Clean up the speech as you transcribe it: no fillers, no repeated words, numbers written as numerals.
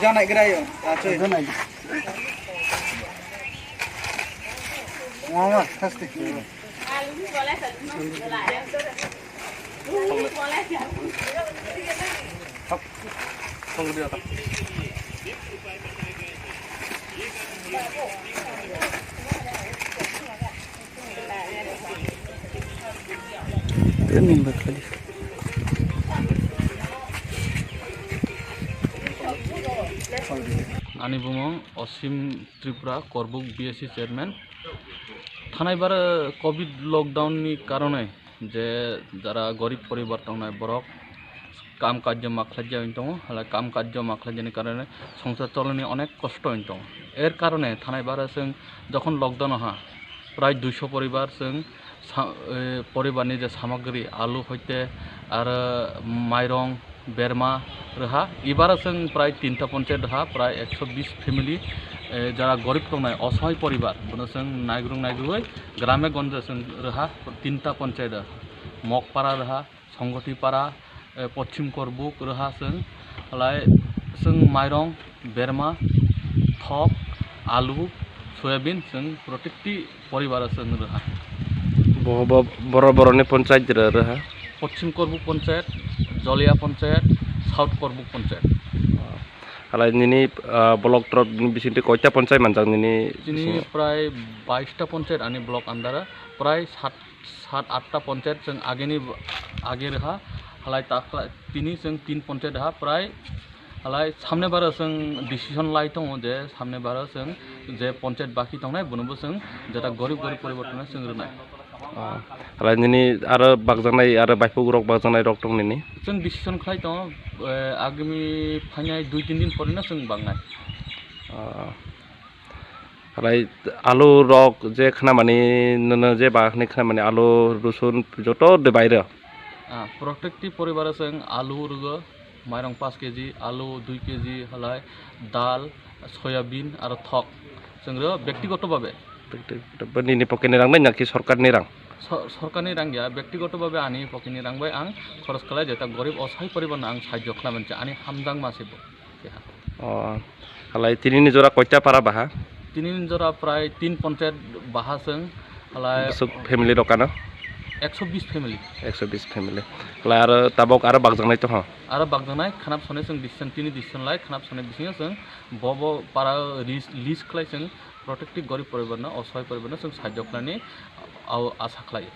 Jangan gerai yo. Mama, pasti. Nimba kali. Ani bumong Osim Tripura Korbuk BSC chairman থানাইবার COVID lockdown নি কারণে যে যারা গরিব পরিবার তংনাই বরক কাম কার্য মাখলাজ্জা হইতং হলা কাম কার্য মাখলাজ্জানি কারণে সংসার চলনি অনেক কষ্ট হইতং এর কারণে থানাইবার जों যখন লকডাউন হা প্রায় 200 পরিবার जों পরিবারনি যে সামগ্রী আলু হইতে আর মাইরং বেরমা রহা এবার जों প্রায় 3টা পঞ্চায়েত রহা প্রায় 120 ফ্যামিলি যারা গরিব তংনাই অসহায় পরিবার বনো जों নাইগ্রুই গ্রামে গঞ্জে जों রহা 3টা পঞ্চায়েত মকপাড়া রহা সংগঠিপাড়া পশ্চিম করবুক রহা जों माइरं बेरमा थक आलु सयाबिन जों प्रत्येकटी परिबार जों रहा बर'नि पन्चायत रहा पश्चिम करबुक पंचायत जलिया पंचायत साउथ करबुक पंचायत आलाय निनी ब्लक ट्रक बिसिंटे कयटा पंचायत मानजां निनी प्राय 22टा पंचायत आनी ब्लक आन्दार प्राय 7-8टा पंचायत जों आगे रहा हालाय ताकला तिनी जों 3 पंचायत रहा प्राय हालाय सामने बार जों डिसिजन लाई दङ जे सामने बार जों जे पंचायत बाकी दंनाय बुनबो जों जेटा गरीब परिबर्तन जों रोनाय हालाय निनी आरो बागजानाय आरो बायफुग्रक बागजानाय रक दं निनी जों डिसिजन खाय दङ आगामी फायनाय 2-3 दिन परेना जों बांनाय हालाय आलु रक जे खानामानि ननो जे बाखने खानामानि आलु रसुन जतो दे बायरो प्रत्येकटी परिबार जों आलु रुगो माइरं 5 केजि आलु 2 केजि हलाय दाल सयाबिन आरो थक जोंरो व्यक्तिगतभावे निनि पकेटनि रां नाकि सरकारनि रां सरकारनि रां गैया व्यक्तिगतभावे आंनि पकेटनि रां बाय आं खरस खालाय जेता गरीब असहाय परिबारनो आं साहाय्य खालामनोसै आंनि हामजां मासेबो हालाय तिनि जरा कयटा पारा बाहा तिनि जरा प्राय 3 पंचायत बाहाजों हलाय फेमिलि दकाना 120 फेमिलि 120 फेमिलि हलाय आरो ताबक आरो बागजांनाय तो हा आरो बागजांनाय खानाब सने जों डिसिजन तिनि डिसिजन लाय खानाब सने बिसिङा जों बबो पारा लिस्ट खालाय जों प्रत्येकटी गरीब परिबारनो असहाय परिबारनो जों साहाय्य खालामनि आसा खालायो